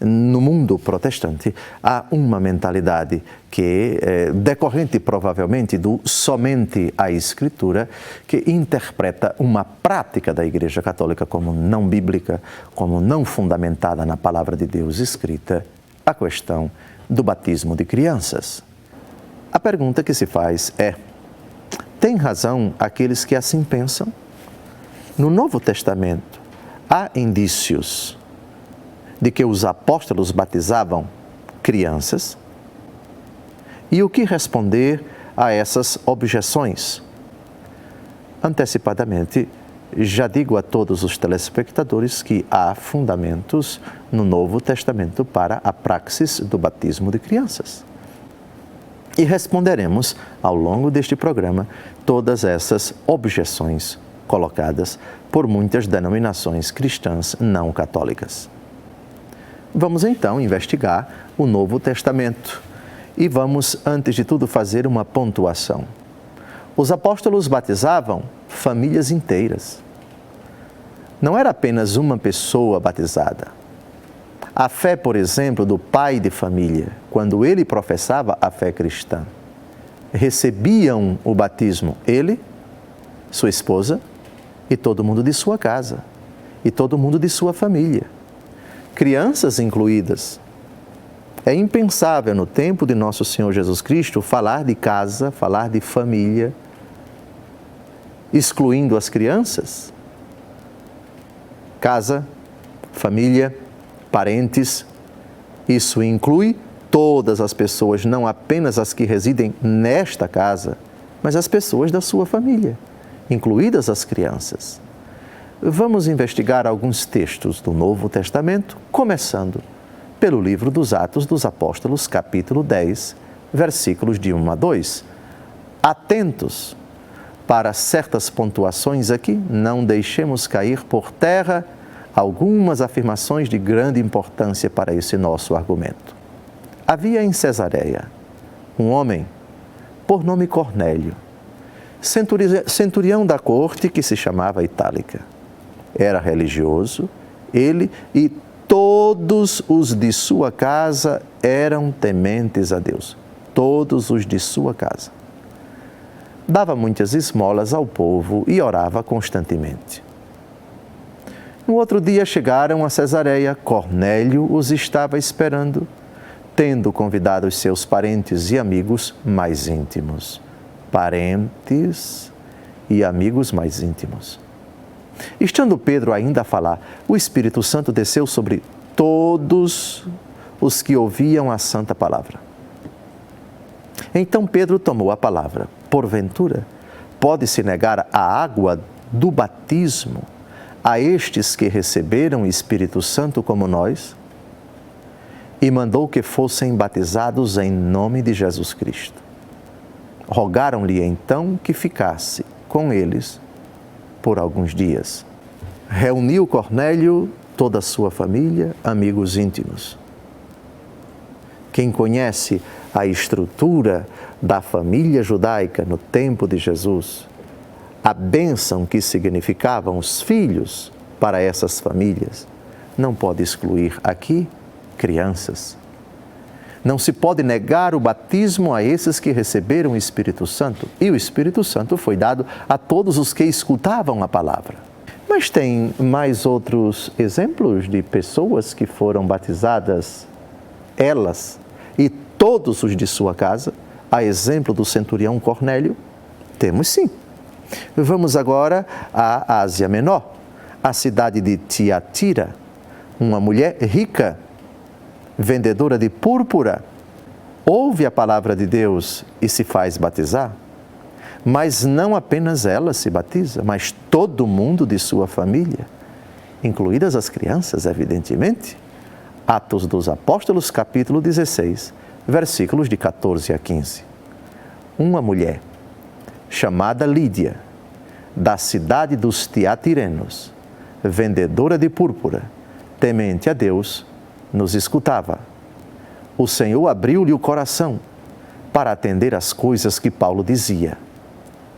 no mundo protestante, há uma mentalidade que é decorrente provavelmente do somente a Escritura, que interpreta uma prática da Igreja Católica como não bíblica, como não fundamentada na Palavra de Deus escrita, a questão do batismo de crianças. A pergunta que se faz é: tem razão aqueles que assim pensam? No Novo Testamento, há indícios de que os apóstolos batizavam crianças? E o que responder a essas objeções? Antecipadamente, já digo a todos os telespectadores que há fundamentos no Novo Testamento para a praxis do batismo de crianças. E responderemos, ao longo deste programa, todas essas objeções colocadas por muitas denominações cristãs não católicas. Vamos então investigar o Novo Testamento e vamos, antes de tudo, fazer uma pontuação. Os apóstolos batizavam famílias inteiras. Não era apenas uma pessoa batizada. A fé, por exemplo, do pai de família, quando ele professava a fé cristã, recebiam o batismo ele, sua esposa e todo mundo de sua casa e todo mundo de sua família, crianças incluídas. É impensável no tempo de nosso Senhor Jesus Cristo falar de casa, falar de família, excluindo as crianças. Casa, família, parentes, isso inclui todas as pessoas, não apenas as que residem nesta casa, mas as pessoas da sua família, incluídas as crianças. Vamos investigar alguns textos do Novo Testamento, começando pelo livro dos Atos dos Apóstolos, capítulo 10, versículos de 1 a 2. Atentos para certas pontuações aqui, não deixemos cair por terra algumas afirmações de grande importância para esse nosso argumento. Havia em Cesareia um homem, por nome Cornélio, centurião da corte que se chamava Itálica. Era religioso, ele e todos os de sua casa eram tementes a Deus. Todos os de sua casa. Dava muitas esmolas ao povo e orava constantemente. No outro dia chegaram a Cesareia. Cornélio os estava esperando, tendo convidado os seus parentes e amigos mais íntimos. Parentes e amigos mais íntimos. Estando Pedro ainda a falar, o Espírito Santo desceu sobre todos os que ouviam a santa palavra. Então Pedro tomou a palavra. Porventura, pode-se negar a água do batismo a estes que receberam o Espírito Santo como nós? E mandou que fossem batizados em nome de Jesus Cristo. Rogaram-lhe então que ficasse com eles por alguns dias. Reuniu Cornélio toda a sua família, amigos íntimos. Quem conhece a estrutura da família judaica no tempo de Jesus, a bênção que significavam os filhos para essas famílias, não pode excluir aqui crianças. Não se pode negar o batismo a esses que receberam o Espírito Santo. E o Espírito Santo foi dado a todos os que escutavam a palavra. Mas tem mais outros exemplos de pessoas que foram batizadas, elas e todos os de sua casa, a exemplo do centurião Cornélio? Temos sim. Vamos agora à Ásia Menor, a cidade de Tiatira. Uma mulher rica, vendedora de púrpura, ouve a palavra de Deus e se faz batizar. Mas não apenas ela se batiza, mas todo mundo de sua família, incluídas as crianças, evidentemente. Atos dos Apóstolos, capítulo 16, versículos de 14 a 15. Uma mulher chamada Lídia, da cidade dos Tiatirenos, vendedora de púrpura, temente a Deus, nos escutava. O Senhor abriu-lhe o coração para atender às coisas que Paulo dizia.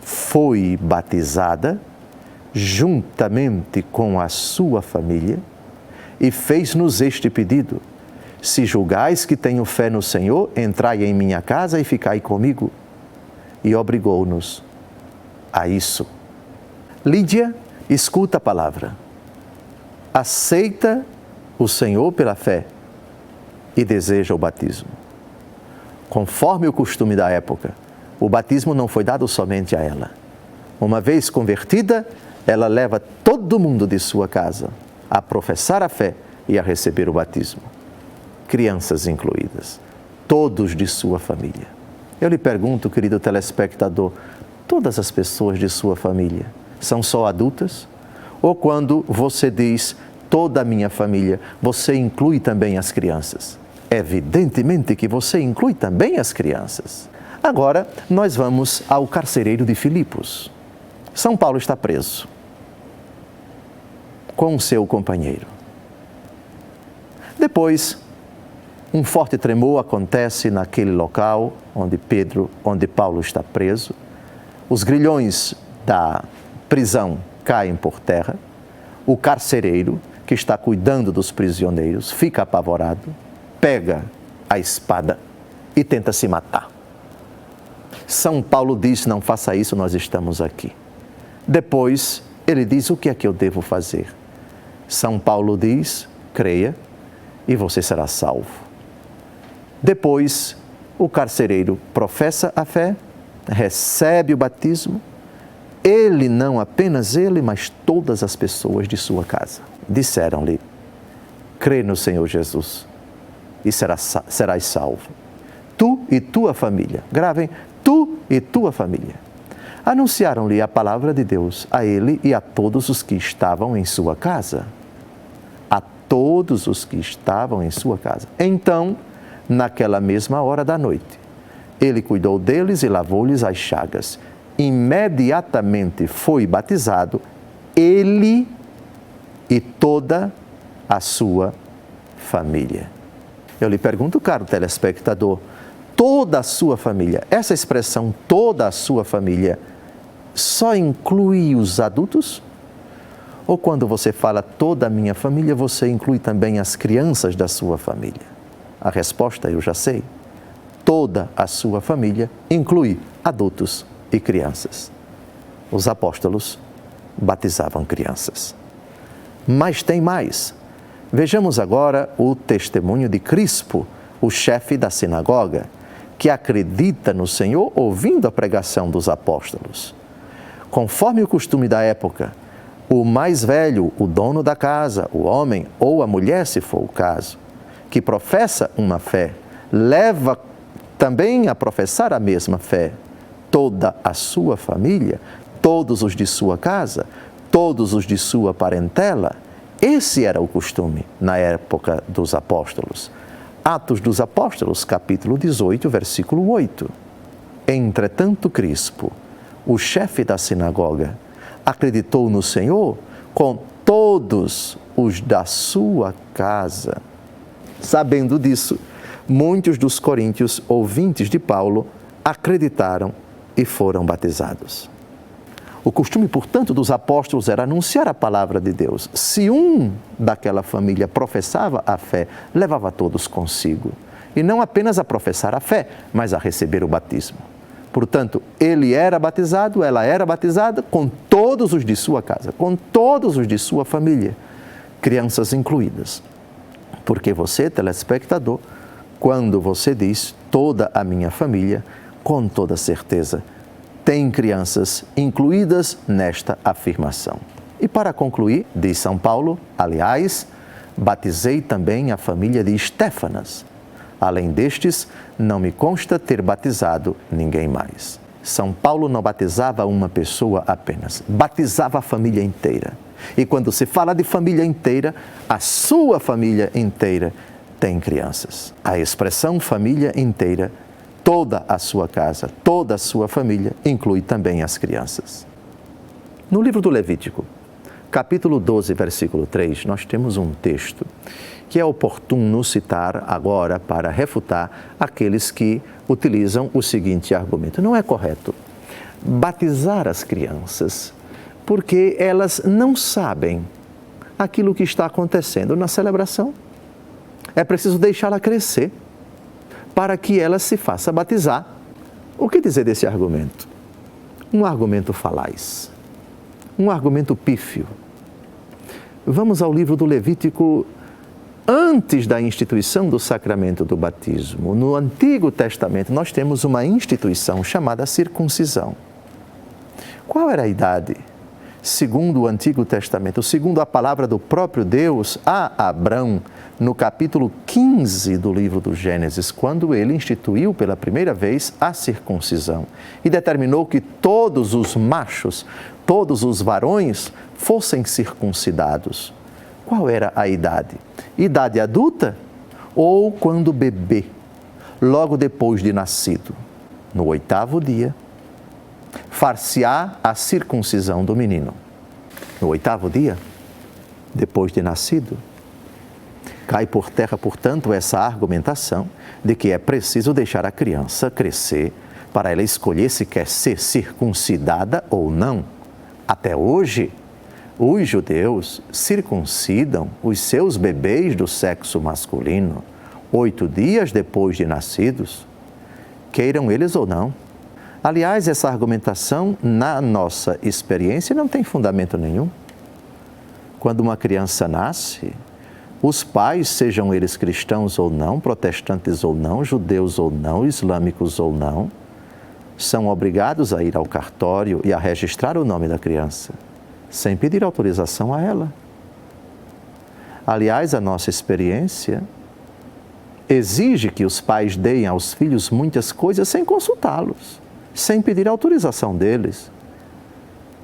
Foi batizada juntamente com a sua família e fez-nos este pedido: Se julgais que tenho fé no Senhor, entrai em minha casa e ficai comigo. E obrigou-nos a isso. Lídia escuta a palavra, aceita o Senhor pela fé e deseja o batismo. Conforme o costume da época, o batismo não foi dado somente a ela. Uma vez convertida, ela leva todo mundo de sua casa a professar a fé e a receber o batismo. Crianças incluídas, todos de sua família. Eu lhe pergunto, querido telespectador, todas as pessoas de sua família são só adultas? Ou quando você diz toda a minha família, você inclui também as crianças? Evidentemente que você inclui também as crianças. Agora, nós vamos ao carcereiro de Filipos. São Paulo está preso com o seu companheiro. Depois, um forte tremor acontece naquele local onde Paulo está preso. Os grilhões da prisão caem por terra. O carcereiro, que está cuidando dos prisioneiros, fica apavorado, pega a espada e tenta se matar. São Paulo diz, não faça isso, nós estamos aqui. Depois, ele diz, o que é que eu devo fazer? São Paulo diz, creia e você será salvo. Depois, o carcereiro professa a fé, recebe o batismo. Ele, não apenas ele, mas todas as pessoas de sua casa. Disseram-lhe, crê no Senhor Jesus e serás salvo. Tu e tua família. Gravem, tu e tua família. Anunciaram-lhe a palavra de Deus a ele e a todos os que estavam em sua casa. A todos os que estavam em sua casa. Então, naquela mesma hora da noite, ele cuidou deles e lavou-lhes as chagas. Imediatamente foi batizado ele e toda a sua família. Eu lhe pergunto, caro telespectador, toda a sua família, essa expressão toda a sua família só inclui os adultos? Ou quando você fala toda a minha família, você inclui também as crianças da sua família? A resposta eu já sei. Toda a sua família inclui adultos e crianças. Os apóstolos batizavam crianças. Mas tem mais. Vejamos agora o testemunho de Crispo, o chefe da sinagoga, que acredita no Senhor ouvindo a pregação dos apóstolos. Conforme o costume da época, o mais velho, o dono da casa, o homem ou a mulher, se for o caso, que professa uma fé, leva também a professar a mesma fé toda a sua família, todos os de sua casa, todos os de sua parentela. Esse era o costume na época dos apóstolos. Atos dos Apóstolos, capítulo 18, versículo 8. Entretanto, Crispo, o chefe da sinagoga, acreditou no Senhor com todos os da sua casa. Sabendo disso, muitos dos coríntios, ouvintes de Paulo, acreditaram e foram batizados. O costume, portanto, dos apóstolos era anunciar a palavra de Deus. Se um daquela família professava a fé, levava todos consigo. E não apenas a professar a fé, mas a receber o batismo. Portanto, ele era batizado, ela era batizada com todos os de sua casa, com todos os de sua família, crianças incluídas. Porque você, telespectador, quando você diz toda a minha família, com toda certeza, tem crianças incluídas nesta afirmação. E para concluir, diz São Paulo, aliás, batizei também a família de Estéfanas. Além destes, não me consta ter batizado ninguém mais. São Paulo não batizava uma pessoa apenas, batizava a família inteira. E quando se fala de família inteira, a sua família inteira tem crianças. A expressão família inteira, toda a sua casa, toda a sua família, inclui também as crianças. No livro do Levítico, capítulo 12, versículo 3, nós temos um texto que é oportuno citar agora para refutar aqueles que utilizam o seguinte argumento. Não é correto batizar as crianças porque elas não sabem aquilo que está acontecendo na celebração. É preciso deixá-la crescer para que ela se faça batizar. O que dizer desse argumento? Um argumento falaz, um argumento pífio. Vamos ao livro do Levítico, antes da instituição do sacramento do batismo. No Antigo Testamento, nós temos uma instituição chamada circuncisão. Qual era a idade? Segundo o Antigo Testamento, segundo a palavra do próprio Deus a Abrão, no capítulo 15 do livro do Gênesis, quando ele instituiu pela primeira vez a circuncisão e determinou que todos os machos, todos os varões fossem circuncidados. Qual era a idade? Idade adulta ou quando bebê, logo depois de nascido? No 8º dia, far-se-á a circuncisão do menino. No 8º dia, depois de nascido. Cai por terra, portanto, essa argumentação de que é preciso deixar a criança crescer para ela escolher se quer ser circuncidada ou não. Até hoje, os judeus circuncidam os seus bebês do sexo masculino 8 dias depois de nascidos, queiram eles ou não. Aliás, essa argumentação, na nossa experiência, não tem fundamento nenhum. Quando uma criança nasce, os pais, sejam eles cristãos ou não, protestantes ou não, judeus ou não, islâmicos ou não, são obrigados a ir ao cartório e a registrar o nome da criança, sem pedir autorização a ela. Aliás, a nossa experiência exige que os pais deem aos filhos muitas coisas sem consultá-los, sem pedir autorização deles.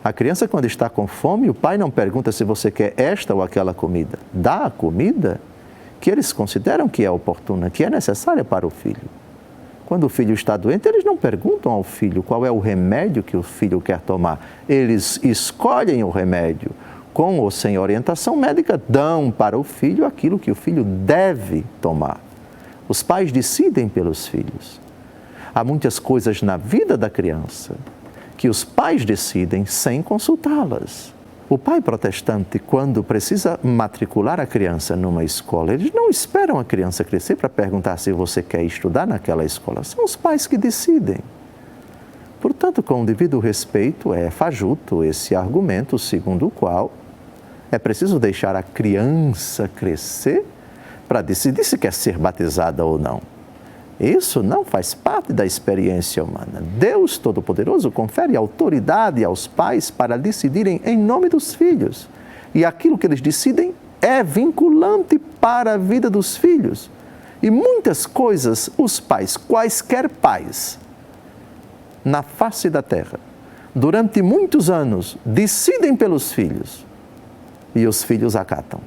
A criança, quando está com fome, o pai não pergunta se você quer esta ou aquela comida. Dá a comida que eles consideram que é oportuna, que é necessária para o filho. Quando o filho está doente, eles não perguntam ao filho qual é o remédio que o filho quer tomar. Eles escolhem o remédio. Com ou sem orientação médica, dão para o filho aquilo que o filho deve tomar. Os pais decidem pelos filhos. Há muitas coisas na vida da criança que os pais decidem sem consultá-las. O pai protestante, quando precisa matricular a criança numa escola, eles não esperam a criança crescer para perguntar se você quer estudar naquela escola. São os pais que decidem. Portanto, com o devido respeito, é fajuto esse argumento segundo o qual é preciso deixar a criança crescer para decidir se quer ser batizada ou não. Isso não faz parte da experiência humana. Deus Todo-Poderoso confere autoridade aos pais para decidirem em nome dos filhos. E aquilo que eles decidem é vinculante para a vida dos filhos. E muitas coisas os pais, quaisquer pais, na face da terra, durante muitos anos, decidem pelos filhos e os filhos acatam.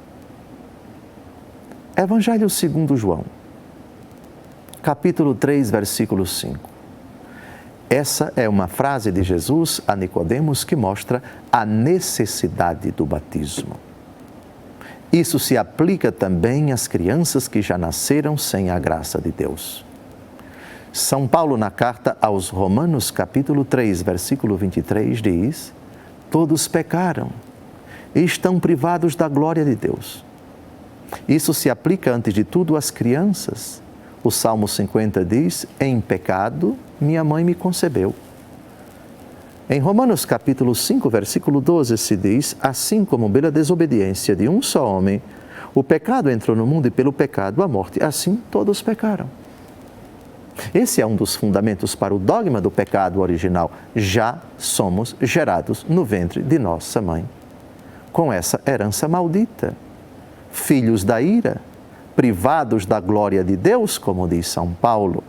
Evangelho segundo João, capítulo 3, versículo 5. Essa é uma frase de Jesus a Nicodemos que mostra a necessidade do batismo. Isso se aplica também às crianças que já nasceram sem a graça de Deus. São Paulo, na carta aos Romanos, capítulo 3, versículo 23, diz: todos pecaram e estão privados da glória de Deus. Isso se aplica, antes de tudo, às crianças. O Salmo 50 diz: em pecado minha mãe me concebeu. Em Romanos capítulo 5, versículo 12 se diz: assim como pela desobediência de um só homem, o pecado entrou no mundo e pelo pecado a morte, assim todos pecaram. Esse é um dos fundamentos para o dogma do pecado original. Já somos gerados no ventre de nossa mãe, com essa herança maldita, filhos da ira, privados da glória de Deus, como diz São Paulo.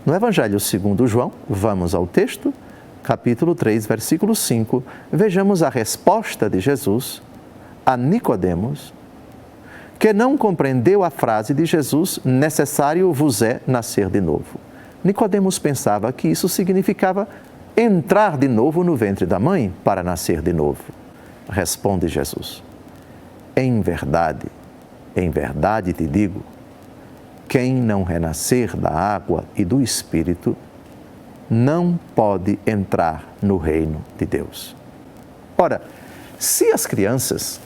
No Evangelho segundo João, vamos ao texto, capítulo 3, versículo 5, vejamos a resposta de Jesus a Nicodemos, que não compreendeu a frase de Jesus: necessário vos é nascer de novo. Nicodemos pensava que isso significava entrar de novo no ventre da mãe para nascer de novo. Responde Jesus: em verdade te digo, quem não renascer da água e do Espírito não pode entrar no reino de Deus. Ora, se as crianças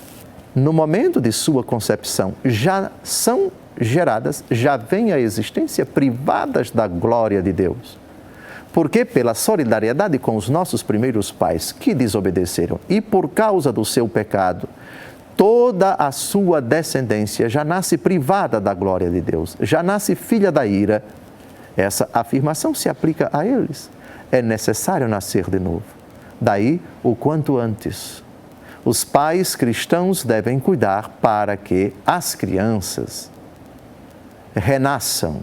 no momento de sua concepção, já são geradas, já vêm à existência privadas da glória de Deus. Porque pela solidariedade com os nossos primeiros pais que desobedeceram e por causa do seu pecado, toda a sua descendência já nasce privada da glória de Deus, já nasce filha da ira. Essa afirmação se aplica a eles. É necessário nascer de novo. Daí, o quanto antes. Os pais cristãos devem cuidar para que as crianças renasçam,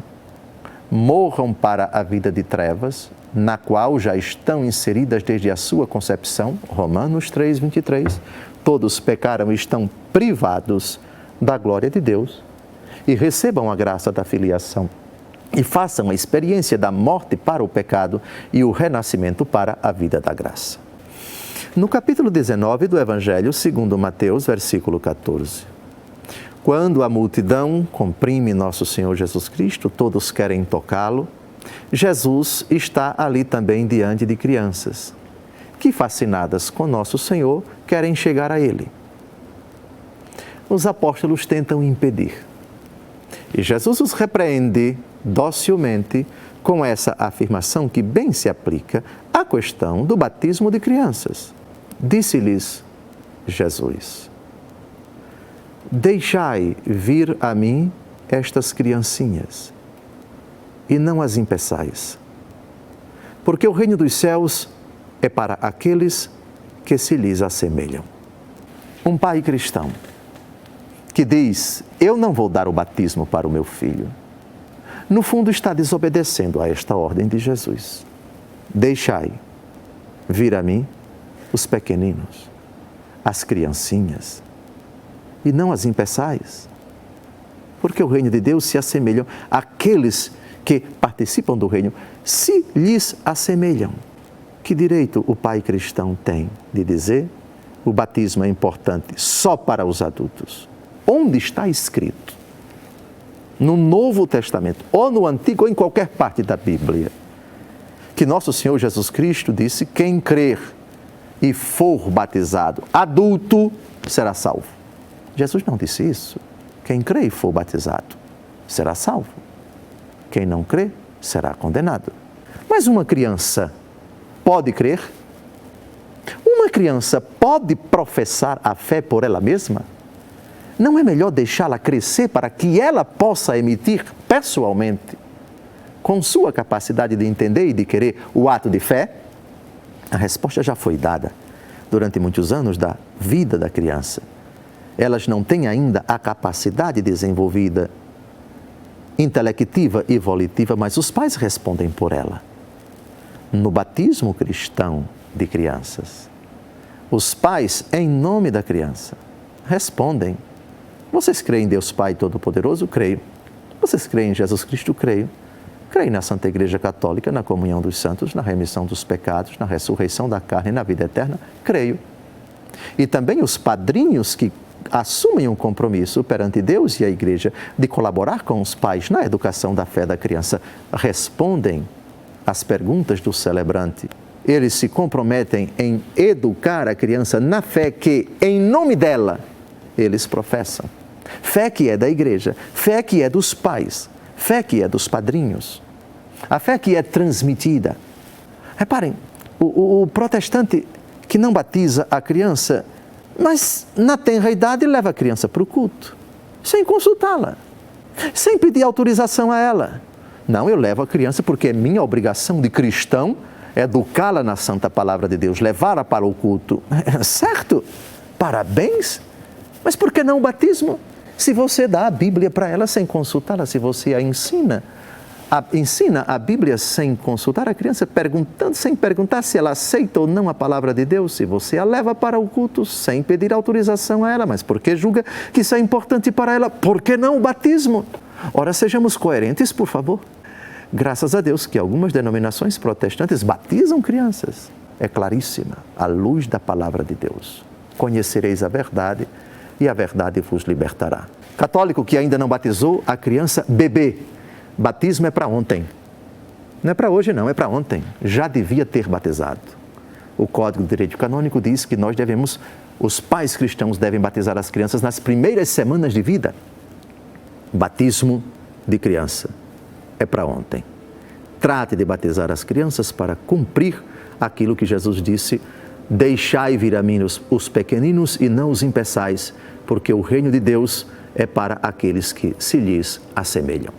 morram para a vida de trevas, na qual já estão inseridas desde a sua concepção, Romanos 3, 23. Todos pecaram e estão privados da glória de Deus e recebam a graça da filiação e façam a experiência da morte para o pecado e o renascimento para a vida da graça. No capítulo 19 do Evangelho, segundo Mateus, versículo 14. Quando a multidão comprime nosso Senhor Jesus Cristo, todos querem tocá-lo, Jesus está ali também diante de crianças, que fascinadas com nosso Senhor, querem chegar a Ele. Os apóstolos tentam impedir. E Jesus os repreende docilmente com essa afirmação que bem se aplica à questão do batismo de crianças. Disse-lhes Jesus: deixai vir a mim estas criancinhas e não as impeçais, porque o reino dos céus é para aqueles que se lhes assemelham. Um pai cristão que diz: eu não vou dar o batismo para o meu filho, no fundo está desobedecendo a esta ordem de Jesus. Deixai vir a mim os pequeninos, as criancinhas, e não as impeçais, porque o reino de Deus se assemelham àqueles que participam do reino, se lhes assemelham. Que direito o pai cristão tem de dizer: o batismo é importante só para os adultos? Onde está escrito, no Novo Testamento, ou no Antigo, ou em qualquer parte da Bíblia, que nosso Senhor Jesus Cristo disse: quem crer e for batizado adulto será salvo? Jesus não disse isso. Quem crê e for batizado será salvo. Quem não crê será condenado. Mas uma criança pode crer? Uma criança pode professar a fé por ela mesma? Não é melhor deixá-la crescer para que ela possa emitir pessoalmente, com sua capacidade de entender e de querer, o ato de fé? A resposta já foi dada durante muitos anos da vida da criança. Elas não têm ainda a capacidade desenvolvida intelectiva e volitiva, mas os pais respondem por ela. No batismo cristão de crianças, os pais, em nome da criança, respondem: vocês creem em Deus Pai Todo-Poderoso? Creio. Vocês creem em Jesus Cristo? Creio. Creio na Santa Igreja Católica, na comunhão dos santos, na remissão dos pecados, na ressurreição da carne e na vida eterna? Creio. E também os padrinhos que assumem um compromisso perante Deus e a Igreja de colaborar com os pais na educação da fé da criança, respondem às perguntas do celebrante. Eles se comprometem em educar a criança na fé que, em nome dela, eles professam. Fé que é da Igreja, fé que é dos pais, fé que é dos padrinhos, a fé que é transmitida. Reparem, o protestante que não batiza a criança, mas na tenra idade leva a criança para o culto, sem consultá-la, sem pedir autorização a ela. Não, eu levo a criança porque é minha obrigação de cristão educá-la na santa palavra de Deus, levá-la para o culto. Certo? Parabéns! Mas por que não o batismo? Se você dá a Bíblia para ela sem consultá-la, se você a ensina a Bíblia sem consultar a criança, sem perguntar se ela aceita ou não a palavra de Deus, se você a leva para o culto sem pedir autorização a ela, mas porque julga que isso é importante para ela, por que não o batismo? Ora, sejamos coerentes, por favor. Graças a Deus que algumas denominações protestantes batizam crianças. É claríssima, à luz da palavra de Deus. Conhecereis a verdade e a verdade vos libertará. Católico que ainda não batizou a criança, bebê. Batismo é para ontem. Não é para hoje não, é para ontem. Já devia ter batizado. o Código de Direito Canônico diz que os pais cristãos devem batizar as crianças nas primeiras semanas de vida. Batismo de criança é para ontem. Trate de batizar as crianças para cumprir aquilo que Jesus disse: deixai vir a mim os pequeninos e não os impeçais, porque o reino de Deus é para aqueles que se lhes assemelham.